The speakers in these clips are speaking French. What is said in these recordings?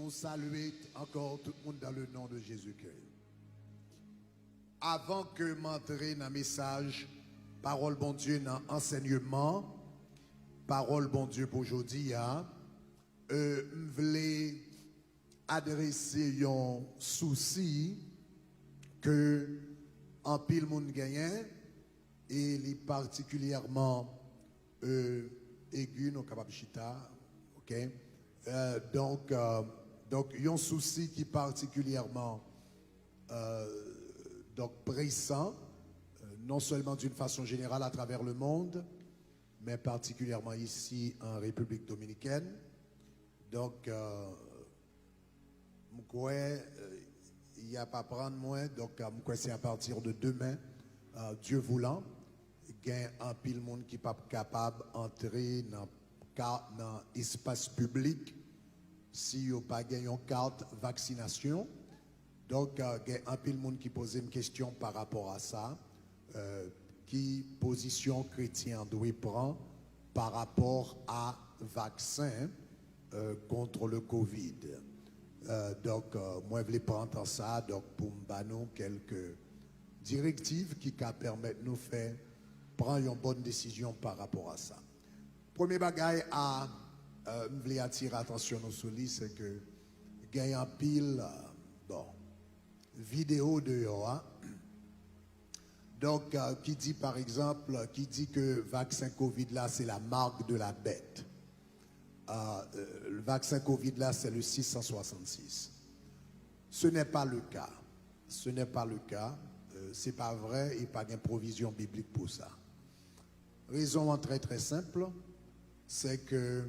Nous saluons encore tout le monde dans le nom de Jésus-Christ. Avant que m'entrer dans le message, parole bon Dieu dans l'enseignement, parole bon Dieu pour aujourd'hui, je voulais adresser un souci que en pile monde gagne et les particulièrement aigu, non capable chita, ok? Donc, il y a un souci qui est particulièrement pressant, non seulement d'une façon générale à travers le monde, mais particulièrement ici en République dominicaine. Donc, il n'y a pas à prendre moins, donc c'est à partir de demain, Dieu voulant, il y a un pile monde qui n'est pas capable d'entrer dans l'espace public si vous n'avez pas gagné une carte vaccination. Donc, il y a un pile monde qui pose une question par rapport à ça. Qui position chrétien doit prendre par rapport à vaccin contre le Covid. Moi, je voulais prendre ça pour me donner quelques directives qui permettent de nous faire prendre une bonne décision par rapport à ça. Premier bagaille à je voulais attirer l'attention sur lui, c'est que il y a un pile vidéo de Yoa. Donc, qui dit par exemple, qui dit que le vaccin Covid là, c'est la marque de la bête. Le vaccin Covid là, c'est le 666. Ce n'est pas le cas. Ce n'est pas le cas. Ce n'est pas vrai et pas de provision biblique pour ça. Raison très très simple, c'est que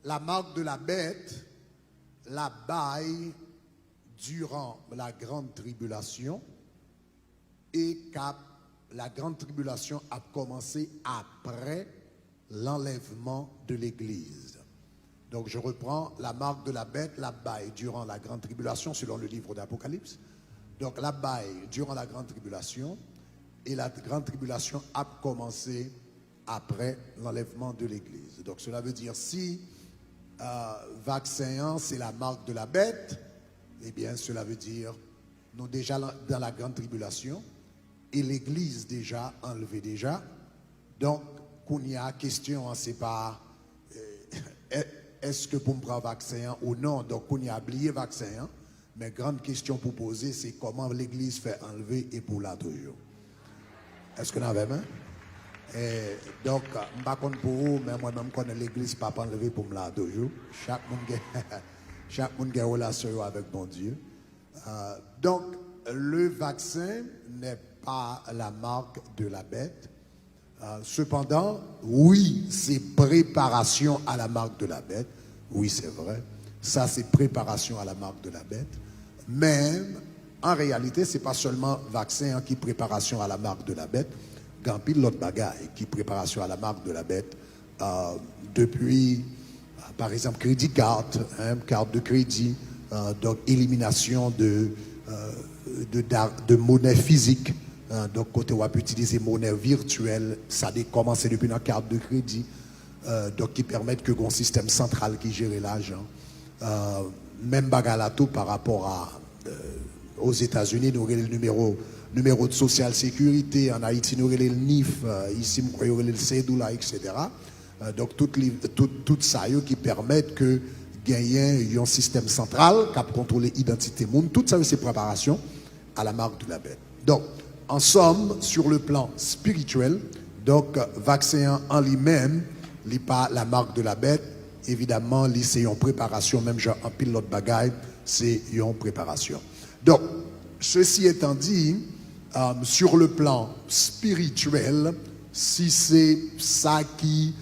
la marque de la bête, la baille durant la grande tribulation, et la grande tribulation a commencé après l'enlèvement de l'Église. Donc je reprends la marque de la bête, la baille durant la grande tribulation, selon le livre d'Apocalypse. Donc la baille durant la grande tribulation, et la grande tribulation a commencé après l'enlèvement de l'Église. Donc cela veut dire si vaccin c'est la marque de la bête, eh bien cela veut dire nous déjà dans la grande tribulation et l'Église déjà enlevée déjà. Donc qu'on y a question, c'est pas est-ce que pour me prendre vaccin ou non. Donc qu'on y a oublié vaccin, mais grande question pour poser, c'est comment l'Église fait enlever et pour là toujours. Est-ce que nous avons main? Donc, je ne sais pas pour vous, mais moi-même, quand l'Église pas enlevé pour me là toujours. Chaque monde a une relation avec bon Dieu. Donc, le vaccin n'est pas la marque de la bête. Cependant, oui, c'est préparation à la marque de la bête. Oui, c'est vrai. Ça, c'est préparation à la marque de la bête. Mais, en réalité, ce n'est pas seulement vaccin qui est préparation à la marque de la bête. Quand pile l'autre bagaille qui est préparation à la marque de la bête, depuis, par exemple, crédit carte, carte de crédit, donc élimination de monnaie physique. Donc, côté où on peut utiliser monnaie virtuelle, ça a commencé depuis la carte de crédit, donc qui permettent que un système central qui gère l'argent. Même bagarre là tout par rapport aux États-Unis, nous avons le numéro de social sécurité, en Haïti nous avons le NIF, ici nous avons le CEDULA, etc. Donc tout ça qui permettent que gagner un système central qui contrôle l'identité monde, tout ça c'est préparation à la marque de la bête. Donc en somme, sur le plan spirituel, donc vaccin en lui-même, n'est pas la marque de la bête. Évidemment, c'est une préparation, même genre en pile l'autre bagaille, c'est une préparation. Donc, ceci étant dit, sur le plan spirituel, si c'est ça qui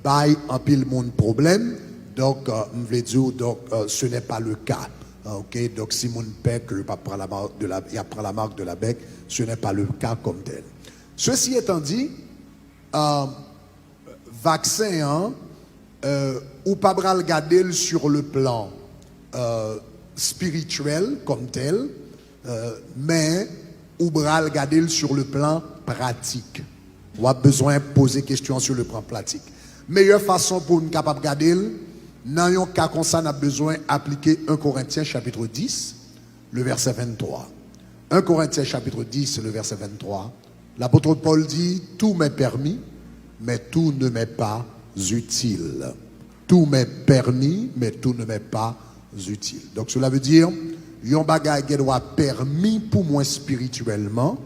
baille en pile mon problème, donc, je veux dire, donc, ce n'est pas le cas. Ok, donc si mon père que pas prend la marque de la, il prend la marque de la bec, ce n'est pas le cas comme tel. Ceci étant dit, vaccin, ou pas regarder sur le plan spirituel comme tel, mais ou pas regarder sur le plan pratique. On a besoin de poser question sur le plan pratique. Meilleure façon pour nous capable regarder, Dans un cas comme ça, on a besoin d'appliquer 1 Corinthiens chapitre 10, le verset 23. 1 Corinthiens chapitre 10, le verset 23. L'apôtre Paul dit, tout m'est permis, mais tout ne m'est pas utile. Tout m'est permis, mais tout ne m'est pas utile. Donc cela veut dire, yon bagay qui doit permis pour moi spirituellement,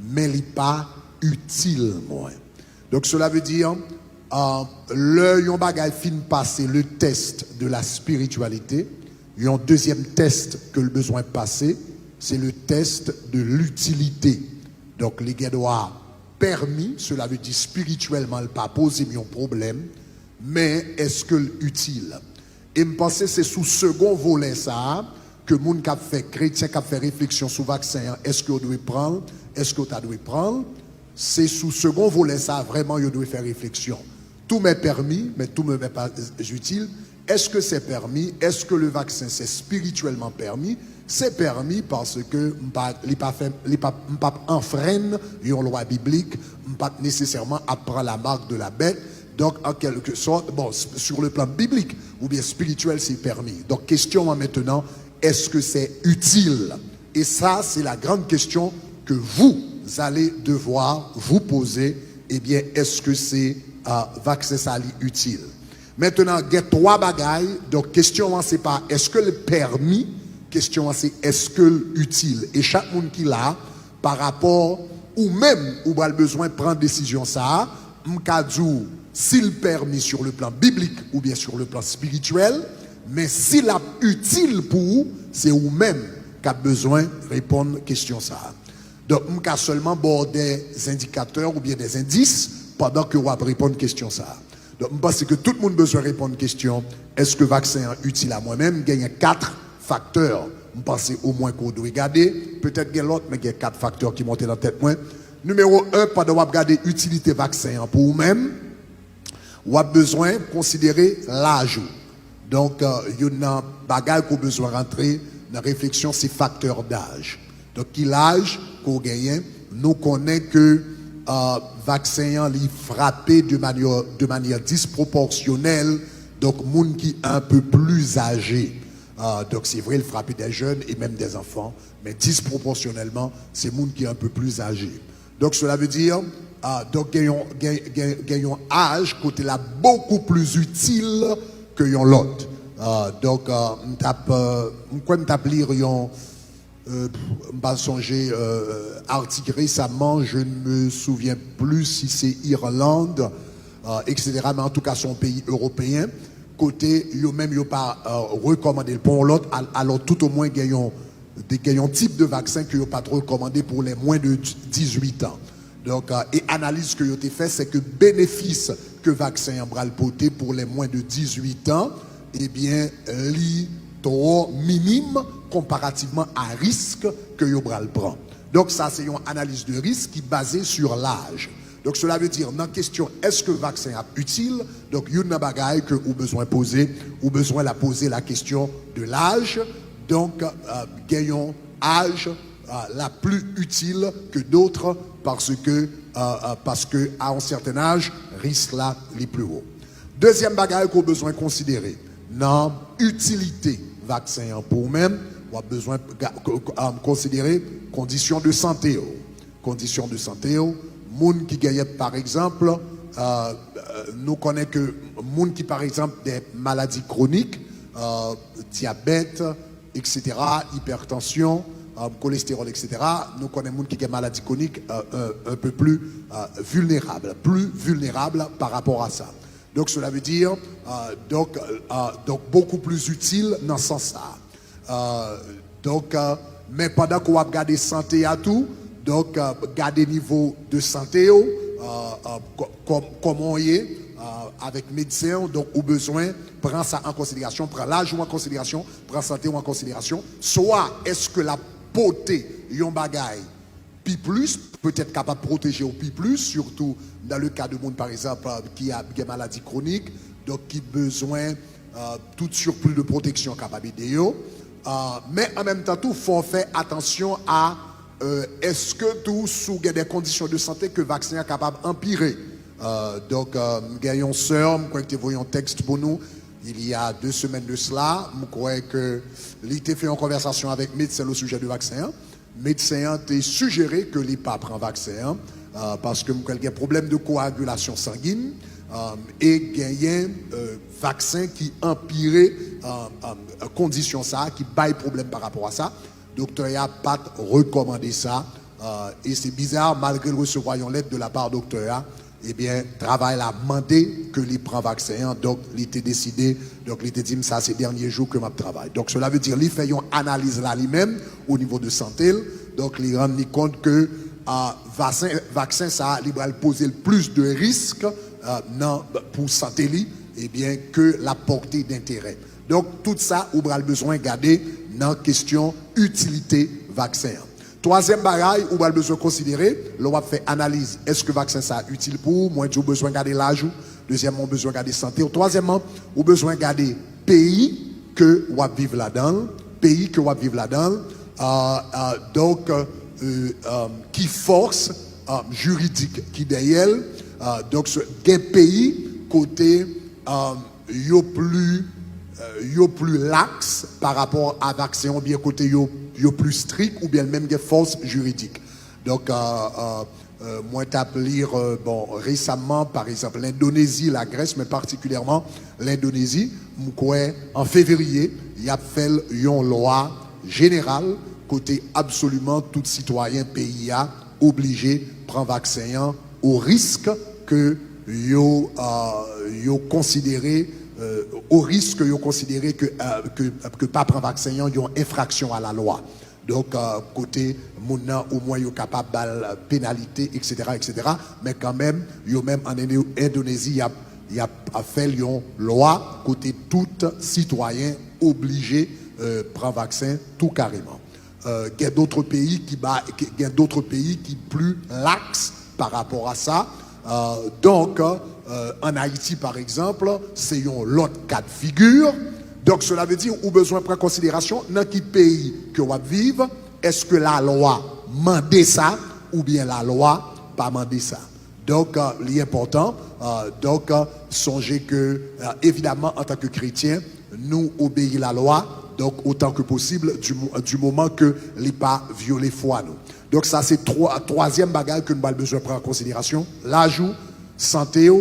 mais il n'est pas utile moi. Donc cela veut dire, le yon bagay fin passer le test de la spiritualité, yon deuxième test que le besoin passer, c'est le test de l'utilité. Donc les gars doivent permis, cela veut dire spirituellement, il pas poser un problème, mais est-ce que l'utile? Et me penser c'est sous second volet ça que moun qui a fait chrétien qui a fait réflexion sur vaccin, est-ce que vous devez prendre, est-ce que vous devez prendre? C'est sous second volet ça vraiment vous devez faire réflexion. Tout m'est permis, mais tout ne m'est pas utile. Est-ce que c'est permis? Est-ce que le vaccin c'est spirituellement permis? C'est permis parce que il pas enfreindre une loi biblique, pas nécessairement apprendre la marque de la bête. Donc en quelque sorte, bon, sur le plan biblique ou bien spirituel, c'est permis. Donc question maintenant, est-ce que c'est utile? Et ça, c'est la grande question que vous allez devoir vous poser. Eh bien, est-ce que c'est vaccin sali utile? Maintenant, il y a trois bagailles. Donc, question, c'est pas est-ce que le permis, question, c'est est-ce que l'utile? Et chaque monde qui l'a, par rapport, ou même, ou a le besoin de prendre décision, ça, m'kadou, s'il permis sur le plan biblique ou bien sur le plan spirituel, mais s'il est utile pour vous, c'est vous-même qui avez besoin de répondre à question, ça. Donc, m'ka seulement border des indicateurs ou bien des indices pendant que vous répondre à question, ça. Donc, je pense que tout le monde a besoin de répondre à la question, est-ce que le vaccin est utile à moi-même? Il y a 4 facteurs. Je pense au moins qu'on doit regarder. Peut-être qu'il y a l'autre, mais il y a 4 facteurs qui montent dans la tête. Numéro 1, pendant que vous regardez l'utilité vaccin pour vous-même, vous avez besoin de considérer l'âge. Donc, il y a un bagage qu'on a besoin de rentrer dans la réflexion, c'est facteur d'âge. Donc, quel âge qu'on gagne, nous connaissons que vaccin li frappé de manière disproportionnelle, donc moun qui un peu plus âgé. Donc c'est vrai, il frappe des jeunes et même des enfants, mais disproportionnellement, c'est moun qui est un peu plus âgé. Donc cela veut dire, donc gagnons âge côté là beaucoup plus utile que l'autre. Donc on tape lire yon m'a songé article récemment, je ne me souviens plus si c'est Irlande, etc. Mais en tout cas son pays européen. Côté, yo même yo pas recommandé pour l'autre, alors tout au moins gagnons type de vaccin que yo pas recommandé pour les moins de 18 ans. Donc et analyse que yo t'ai fait, c'est que bénéfice que vaccin en bral poté pour les moins de 18 ans, eh bien trop minime comparativement à risque que Yobral prend. Donc ça, c'est une analyse de risque qui est basée sur l'âge. Donc cela veut dire, dans la question, est-ce que le vaccin est utile? Donc il y a une bagaille que vous besoin poser, ou besoin de poser la question de l'âge. Donc gagnons âge la plus utile que d'autres parce que à un certain âge, risque là les plus hauts. Deuxième bagaille qu'on a besoin de considérer, dans utilité vaccin pour même, on a besoin de considérer conditions de santé. Conditions de santé, moun qui gagne par exemple, nous connaissons que moun qui par exemple des maladies chroniques, diabète, etc., hypertension, cholestérol, etc., nous connaissons moun qui gagne maladies chroniques un peu plus vulnérables par rapport à ça. Donc cela veut dire donc beaucoup plus utile dans ce sens-là. Mais pendant qu'on va regarder santé à tout, donc garder niveau de santé, comment on y est avec médecin, donc au besoin, prend ça en considération, prend l'âge en considération, prend santé en considération. Soit est-ce que la beauté, yon bagaille, puis plus, peut-être capable de protéger au plus, surtout dans le cas de monde par exemple qui a des maladies chroniques, donc qui a besoin tout surplus de protection capable d'aider. Mais en même temps, il faut faire attention à est-ce que tout sous des conditions de santé que le vaccin est capable d'empirer. Donc, gagnons sœur, quand vous voyez un texte pour nous, il y a 2 semaines de cela, je crois que l'IT fait une conversation avec médecin au sujet du vaccin. Médecin a suggéré que l'IPA prend vaccin parce que il y a un problème de coagulation sanguine et il y a un vaccin qui empirait condition ça, qui baille problème par rapport à ça. Docteur n'a pas recommandé ça et c'est bizarre malgré le recevoir une lettre de la part du docteur. Eh bien, travail a demandé que l'il prend vaccin, donc il était décidé, donc il était dit ça ces derniers jours que je travaille. Donc cela veut dire qu'il fait une analyse là lui-même au niveau de santé, donc il rend compte que vaccin ça il va poser le plus de risques pour santé eh bien que la portée d'intérêt. Donc tout ça on a besoin de garder dans question utilité vaccin. Troisième bagaille, on a besoin de considérer, l'on va faire analyse. Est-ce que le vaccin ça utile pour moi? J'ai besoin de garder l'âge. Deuxièmement, on a besoin de garder santé. Troisièmement, on a besoin de garder pays que on va vivre là-dedans. Pays que on va vivre là-dedans. Donc, qui force juridique qui derrière. Donc, des pays côté yo plus lax par rapport à vaccin ou bien côté yo plus strict ou bien même des forces juridiques. Donc moi j'ai lire récemment par exemple l'Indonésie, la Grèce mais particulièrement l'Indonésie, en février, il a fait une loi générale côté absolument tout citoyen pays a obligé prendre vaccin au risque que yo considéré au risque de considérer que pas prendre vaccin, il y a une infraction à la loi. Donc, côté mouna, au moins, il est capable de pénalité, etc., etc. Mais quand même, même en Indonésie, il y a fait une loi côté tout citoyen obligé de prendre vaccin tout carrément. Il y a d'autres pays qui plus lax par rapport à ça. Donc, en Haïti, par exemple, c'est un autre cas de figure. Donc, cela veut dire qu'on a besoin de prendre en considération dans quel pays que on va vivre, est-ce que la loi mande ça ou bien la loi pas mande ça. Donc, l'important, songez que, évidemment, en tant que chrétien, nous obéissons la loi, donc autant que possible, du moment que n'est pas violé foi nous. Donc, ça, c'est troisième bagage que nous avons besoin de prendre en considération. L'ajout, santé,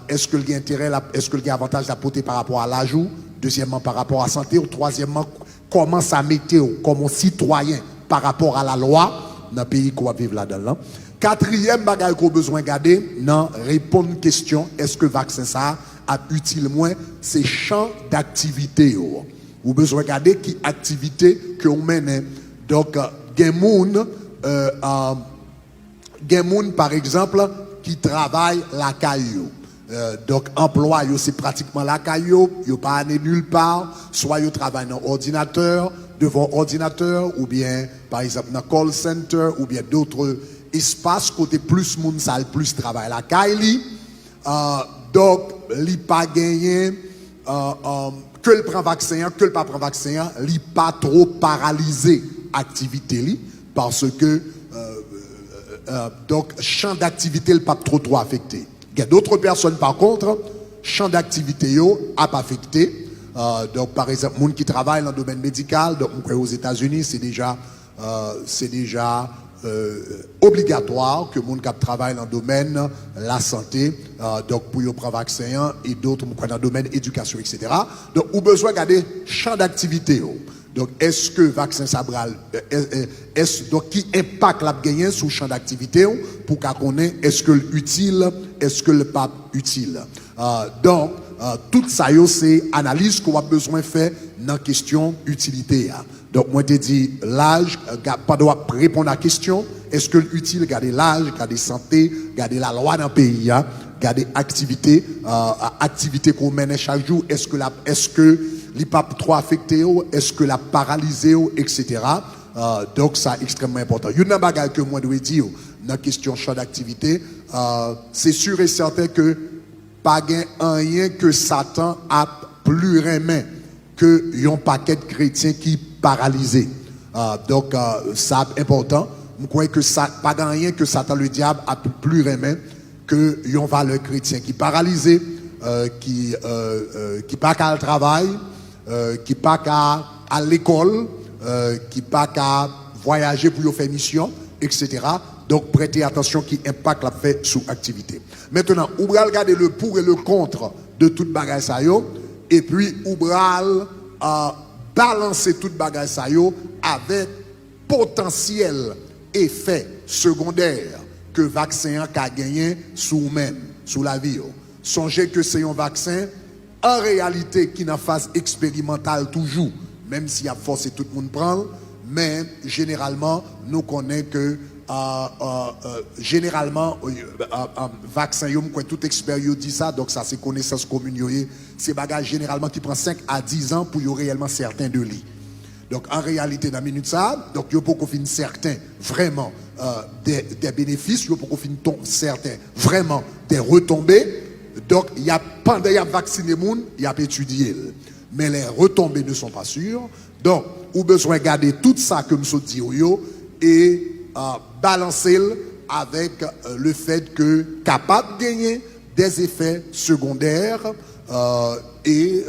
est-ce que il y a intérêt, est-ce que il y a avantage d'apporter par rapport à l'ajout? Deuxièmement, par rapport à santé. Troisièmement, comment ça météo, comme un citoyen par rapport à la loi dans le pays qu'on va vivre là-dedans. Quatrième bagage qu'on a besoin de garder, non, répondre à une question, est-ce que le vaccin ça a utile moins, c'est champ d'activité. Vous avez besoin de garder qui activité que on mène. Donc, Gen par exemple, qui travaille la caillou. Donc, emploi, c'est pratiquement la caillou, il pas allé nulle part, soit il travaille dans ordinateur, devant ordinateur, ou bien, par exemple, dans call center, ou bien d'autres espaces, côté plus moun sale, plus travail la caillou. Donc, il pas gagné, que le prend vaccin, que le pas prend vaccin, il pas trop paralysé activité, parce que, donc, champ d'activité, il pas trop affecté. Il y a d'autres personnes, par contre, champ d'activité n'a pas affecté. Donc, par exemple, les gens qui travaillent dans le domaine médical, donc, aux États-Unis, c'est déjà obligatoire que les gens qui travaillent dans le domaine de la santé, donc pour prendre vaccin, et d'autres dans le domaine de l'éducation, etc. Donc, on a besoin de garder champ d'activité. Donc, est-ce que le vaccin Sabral, donc, qui impact la gagné sur le champ d'activité pour qu'on connaisse est-ce que l'utile, est-ce que le pas utile. Donc, tout ça, c'est analyse qu'on a besoin de faire dans la question utilité. Donc, moi, je te dis, l'âge, pas doit répondre à la question, est-ce que l'utile, garder l'âge, garder santé, garder la loi dans le pays, garder activité, activité qu'on mène chaque jour, est-ce que il n'est pas trop affecté, est-ce que la paralysé, etc. Donc, ça extrêmement important. Il y a une bagage que moi, je dois dire, dans la question champ d'activité, c'est sûr et certain que pas rien que Satan a plus remis que un paquet de chrétiens qui paralysés. Donc, ça c'est important. Je crois que ça, pas rien que Satan, le diable, a plus remis que un valeur chrétien qui paralysé. qui pas qu'à le travail, qui pas qu'à à l'école, qui pas qu'à voyager pour faire mission, etc. Donc prêtez attention qui impact la fait sous activité. Maintenant, on va regarder le pour et le contre de toute bagage ça yo, et puis on va balancer toute bagage ça yo avec potentiel effet secondaire que le vaccin a gagné sur nous-mêmes, sur la vie. Songez que c'est un vaccin en réalité qui n'a phase expérimentale toujours, même s'il a forcé tout le monde prendre, mais généralement nous connaissons que généralement vaccin tout expert dit ça, donc ça c'est connaissance commune, c'est bagage généralement qui prend 5 à 10 ans pour y réellement certains de lui. Donc en réalité dans la minute ça, donc il faut qu'on finisse certains vraiment des bénéfices, il faut qu'on finisse certains vraiment des retombées. Donc il y a pendant il y a vacciné moun, il y a étudié, mais les retombées ne sont pas sûres. Donc ou besoin de garder tout ça que je dis et balancer avec le fait que capable de gagner des effets secondaires et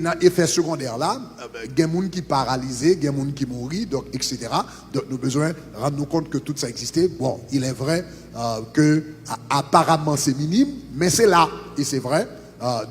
dans effets secondaires là, il y a des gens qui paralysés, il y a des gens qui mourent, donc etc. Donc nous avons besoin de rendre nous compte que tout ça existait. Bon, il est vrai que apparemment c'est minime, mais c'est là et c'est vrai.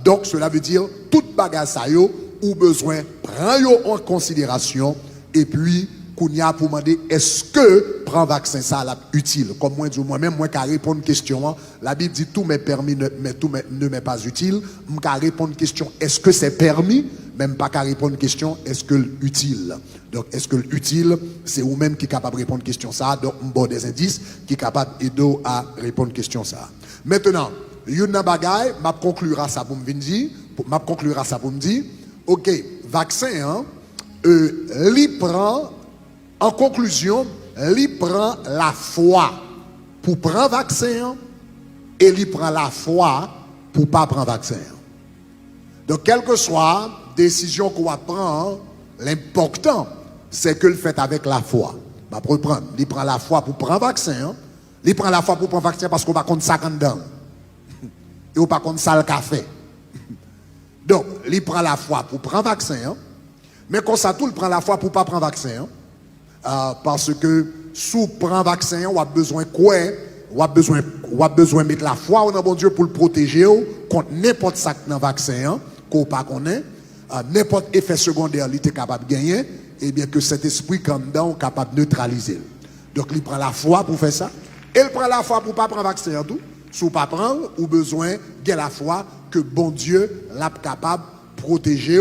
Donc cela veut dire toute bagage ça yo ou besoin prendre en considération et puis Kounia pour demander est-ce que prendre vaccin ça là utile comme moi-même moi qui répondre question la Bible dit tout m'est permis mais tout ne m'est pas utile m'ka répondre question est-ce que c'est permis même pas qu'à répondre question est-ce que utile donc est-ce que utile c'est vous même qui est capable de répondre question ça donc bon des indices qui est capable d'aider à répondre question ça maintenant une bagaille m'a conclura ça pour me dire m'a conclura ça pour me dire OK vaccin li prend en conclusion, il prend la foi pour prendre vaccin et il prend la foi pour ne pas prendre vaccin. Donc, quelle que soit la décision qu'on va prendre, l'important, c'est que le fait avec la foi. Pour le prendre, il prend la foi pour prendre vaccin, il prend la foi pour prendre vaccin parce qu'on va contre ça dedans. Et on va contre ça le café. Donc, il prend la foi pour prendre vaccin, mais comme ça, tout le prend la foi pour ne pas prendre vaccin. Parce que sous prend vaccin on a besoin quoi on a besoin de mettre la foi dans bon Dieu pour le protéger contre n'importe ça dans vaccin qu'on pas connaît n'importe effet secondaire il est capable de gagner et bien que cet esprit comme dedans est capable de neutraliser donc il prend la foi pour faire ça et il prend la foi pour pas prendre vaccin tout sous pas prendre ou besoin de la foi que bon Dieu l'a capable de protéger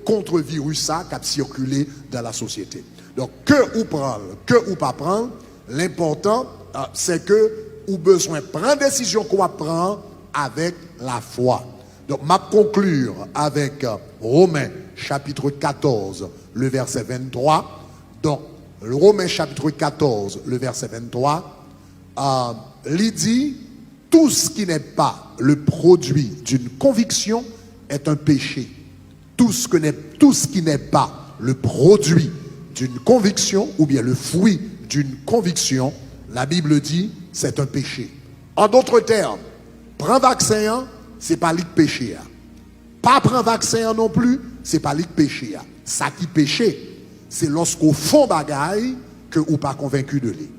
contre le virus ça qui a circulé dans la société. Donc, que ou prendre, que ou pas prendre, l'important, c'est que ou besoin de prendre décision qu'on va prendre avec la foi. Donc, je vais conclure avec Romains chapitre 14, le verset 23. Donc, Romains chapitre 14, le verset 23, il dit, tout ce qui n'est pas le produit d'une conviction est un péché. Tout ce qui n'est pas le produit d'une conviction ou bien le fruit d'une conviction, la Bible dit, c'est un péché. En d'autres termes, prendre vaccin, c'est pas le péché. Pas prendre vaccin non plus, c'est pas le péché. Ça qui péché, c'est lorsqu'au fond bagaille que ou pas convaincu de lui.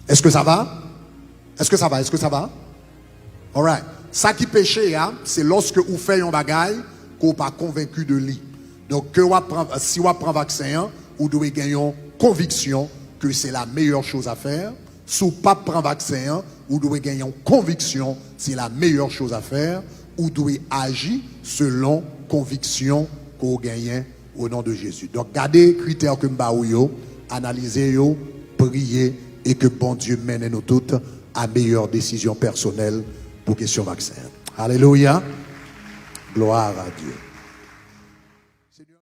Est-ce que ça va? Est-ce que ça va? Est-ce que ça va? All right. Ça qui péché, c'est lorsque vous faites un bagaille qu'on pas convaincu de lui. Donc, si on prend vaccin, vous devez gagner une conviction que c'est la meilleure chose à faire. Si vous ne pas prendre vaccin, vous devez gagner une conviction que c'est la meilleure chose à faire. Vous devez agir selon conviction que vous gagnez au nom de Jésus. Donc, gardez les critères que vous analysez, priez et que bon Dieu mène nous toutes à meilleure décision personnelle pour question vaccin. Alléluia. Gloire à Dieu.